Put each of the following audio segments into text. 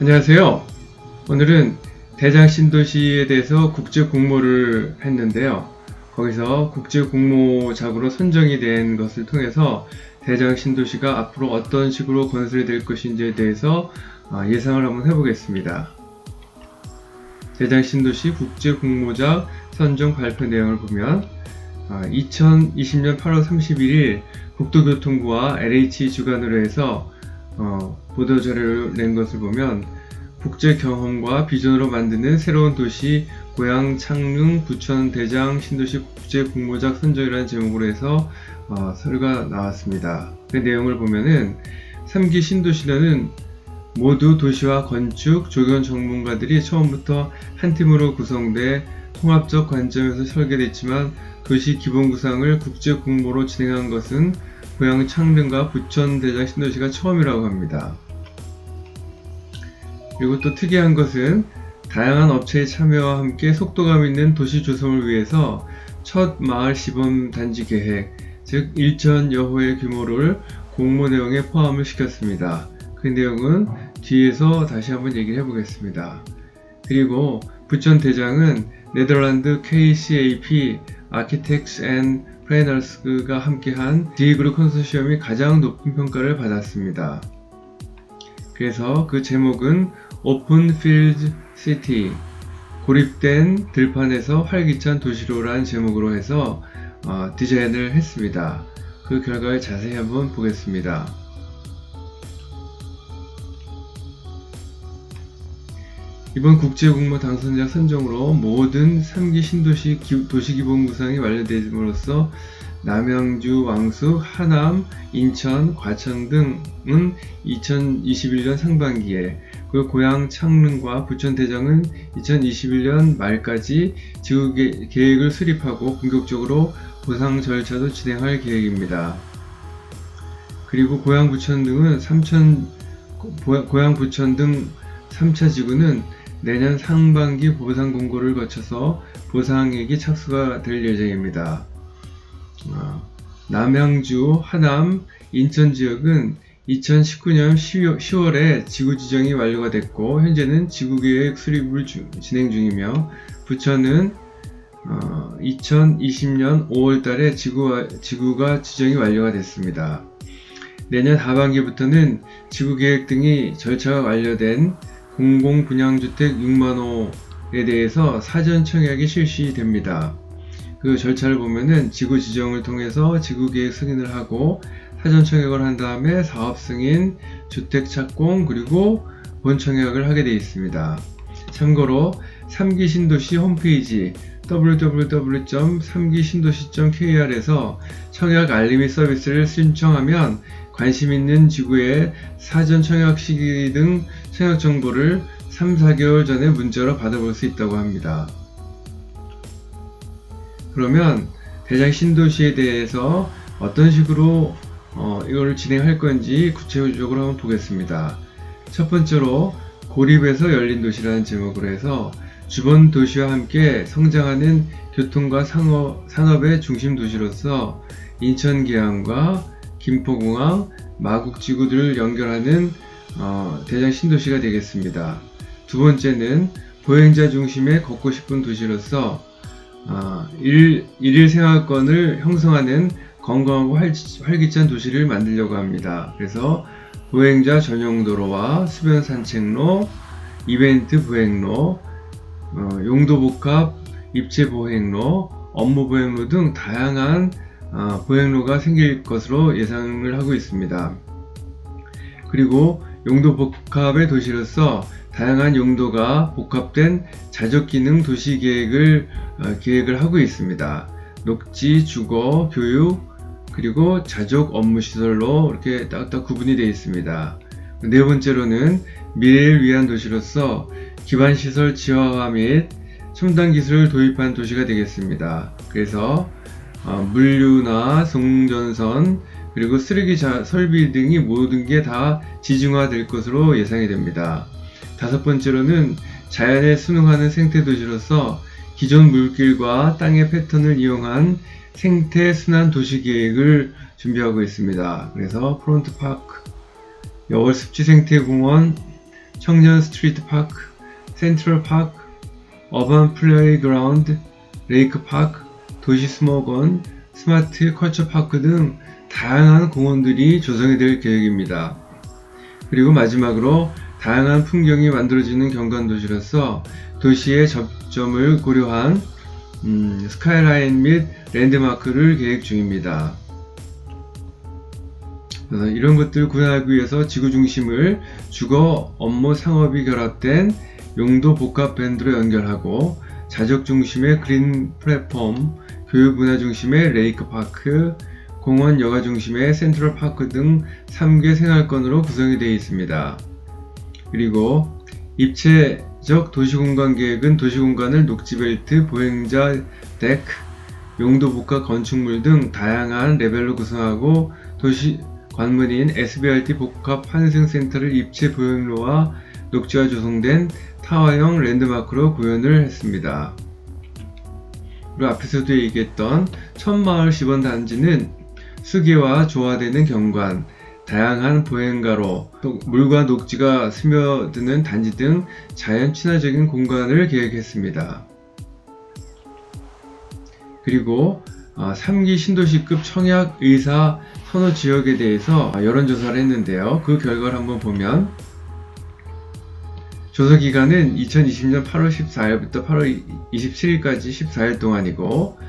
안녕하세요. 오늘은 대장 신도시에 대해서 국제 공모를 했는데요. 거기서 국제 공모작으로 선정이 된 것을 통해서 대장 신도시가 앞으로 어떤 식으로 건설이 될 것인지에 대해서 예상을 한번 해보겠습니다. 대장 신도시 국제 공모작 선정 발표 내용을 보면 2020년 8월 31일 국토교통부와 LH 주관으로 해서 보도자료를 낸 것을 보면 국제 경험과 비전으로 만드는 새로운 도시 고양 창릉 부천 대장 신도시 국제 공모작 선정이라는 제목으로 해서 서류가 나왔습니다. 그 내용을 보면은 3기 신도시는 모두 도시와 건축, 조경 전문가들이 처음부터 한 팀으로 구성돼 통합적 관점에서 설계됐지만 도시 기본 구상을 국제 공모로 진행한 것은 고양 창릉과 부천 대장 신도시가 처음이라고 합니다. 그리고 또 특이한 것은 다양한 업체의 참여와 함께 속도감 있는 도시 조성을 위해서 첫 마을 시범 단지 계획, 즉 1천여 호의 규모를 공모 내용에 포함을 시켰습니다. 그 내용은 뒤에서 다시 한번 얘기를 해보겠습니다. 그리고 부천 대장은 네덜란드 KCAP Architects and Planners가 함께한 디그룹 컨소시엄이 가장 높은 평가를 받았습니다. 그래서 그 제목은 오픈 필드 시티, 고립된 들판에서 활기찬 도시로라는 제목으로 해서 디자인을 했습니다. 그 결과를 자세히 한번 보겠습니다. 이번 국제공모 당선자 선정으로 모든 3기 신도시 도시기본구상이 완료됨으로써 남양주, 왕숙, 하남, 인천, 과천 등은 2021년 상반기에, 그리고 고양 창릉과 부천 대장은 2021년 말까지 지구 계획을 수립하고 본격적으로 보상 절차도 진행할 계획입니다. 그리고 고양 부천 등 3차 지구는 내년 상반기 보상 공고를 거쳐서 보상액이 착수가 될 예정입니다. 남양주, 하남, 인천 지역은 2019년 10월에 지구 지정이 완료가 됐고 현재는 지구계획 수립을 진행 중이며, 부천은 2020년 5월달에 지구가 지정이 완료가 됐습니다. 내년 하반기부터는 지구계획 등이 절차가 완료된 공공분양주택 6만호에 대해서 사전 청약이 실시됩니다. 그 절차를 보면은 지구 지정을 통해서 지구계획 승인을 하고 사전 청약을 한 다음에 사업 승인, 주택 착공, 그리고 본 청약을 하게 되어 있습니다. 참고로 3기 신도시 홈페이지 www.3기신도시.kr에서 청약 알림이 서비스를 신청하면 관심 있는 지구의 사전 청약 시기 등 청약 정보를 3-4개월 전에 문자로 받아볼 수 있다고 합니다. 그러면 대장 신도시에 대해서 어떤 식으로 이걸 진행할 건지 구체적으로 한번 보겠습니다. 첫 번째로 고립에서 열린 도시라는 제목으로 해서 주변 도시와 함께 성장하는 교통과 산업의 중심 도시로서 인천 계양과 김포공항, 마곡지구들을 연결하는 대장 신도시가 되겠습니다. 두 번째는 보행자 중심의 걷고 싶은 도시로서 일일 생활권을 형성하는 건강하고 활기찬 도시를 만들려고 합니다. 그래서 보행자 전용 도로와 수변 산책로, 이벤트 보행로, 용도 복합 입체 보행로, 업무 보행로 등 다양한 보행로가 생길 것으로 예상을 하고 있습니다. 그리고 용도 복합의 도시로서 다양한 용도가 복합된 자족기능 도시 계획을 하고 있습니다. 녹지, 주거, 교육, 그리고 자족 업무시설로 이렇게 딱딱 구분이 되어 있습니다. 네 번째로는 미래를 위한 도시로서 기반시설 지화화 및 첨단 기술을 도입한 도시가 되겠습니다. 그래서 물류나 송전선, 그리고 쓰레기 설비 등이 모든 게 다 지중화 될 것으로 예상이 됩니다. 다섯 번째로는 자연에 순응하는 생태 도시로서 기존 물길과 땅의 패턴을 이용한 생태 순환 도시 계획을 준비하고 있습니다. 그래서 프론트파크, 여월 습지 생태공원, 청년 스트리트 파크, 센트럴 파크, 어반 플레이그라운드, 레이크 파크, 도시 스모건, 스마트 컬처 파크 등 다양한 공원들이 조성이 될 계획입니다. 그리고 마지막으로 다양한 풍경이 만들어지는 경관도시로서 도시의 접점을 고려한 스카이라인 및 랜드마크를 계획 중입니다. 이런 것들을 구현하기 위해서 지구 중심을 주거, 업무, 상업이 결합된 용도 복합 밴드로 연결하고 자적 중심의 그린 플랫폼, 교육 문화 중심의 레이크 파크, 공원 여가 중심의 센트럴 파크 등 3개 생활권으로 구성이 되어 있습니다. 그리고 입체적 도시공간 계획은 도시공간을 녹지벨트, 보행자 데크, 용도 복합 건축물 등 다양한 레벨로 구성하고 도시 관문인 SBRT 복합 환승센터를 입체 보행로와 녹지와 조성된 타워형 랜드마크로 구현을 했습니다. 그리고 앞에서도 얘기했던 천마을 시범단지는 수계와 조화되는 경관, 다양한 보행가로, 물과 녹지가 스며드는 단지 등 자연 친화적인 공간을 계획했습니다. 그리고 3기 신도시급 청약 의사 선호 지역에 대해서 여론조사를 했는데요. 그 결과를 한번 보면 조사 기간은 2020년 8월 14일부터 8월 27일까지 14일 동안이고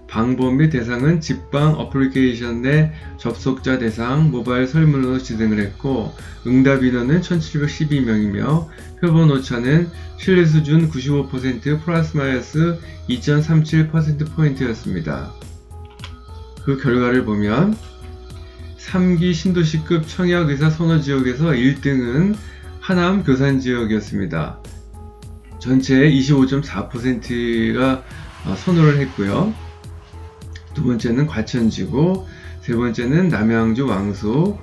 방법 및 대상은 직방 어플리케이션 내 접속자 대상 모바일 설문으로 진행을 했고 응답 인원은 1712명이며 표본 오차는 신뢰 수준 95% 플러스 마이너스 2.37%포인트였습니다. 그 결과를 보면 3기 신도시급 청약의사 선호지역에서 1등은 하남 교산지역이었습니다. 전체의 25.4%가 선호를 했고요. 두 번째는 과천지구, 세 번째는 남양주 왕수,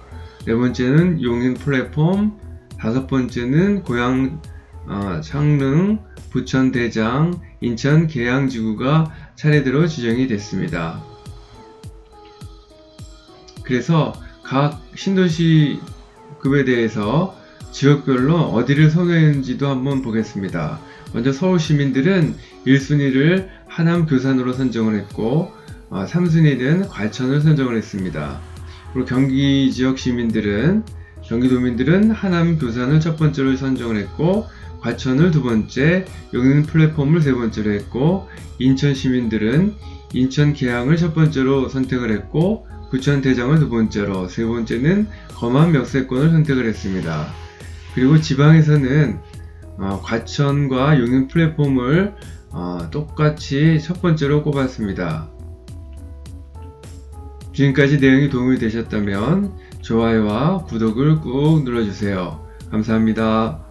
네 번째는 용인 플랫폼, 다섯 번째는 고양 창릉, 부천 대장, 인천 계양지구가 차례대로 지정이 됐습니다. 그래서 각 신도시급에 대해서 지역별로 어디를 선호했는지도 한번 보겠습니다. 먼저 서울 시민들은 1순위를 하남 교산으로 선정을 했고 3순위는 과천을 선정을 했습니다. 그리고 경기 지역 시민들은 경기도민들은 하남 교산을 첫 번째로 선정을 했고 과천을 두 번째, 용인 플랫폼을 세 번째로 했고 인천 시민들은 인천 계양을 첫 번째로 선택을 했고 부천 대장을 두 번째로, 세 번째는 검암 역세권을 선택을 했습니다. 그리고 지방에서는 과천과 용인 플랫폼을 똑같이 첫 번째로 꼽았습니다. 지금까지 내용이 도움이 되셨다면 좋아요와 구독을 꾹 눌러주세요. 감사합니다.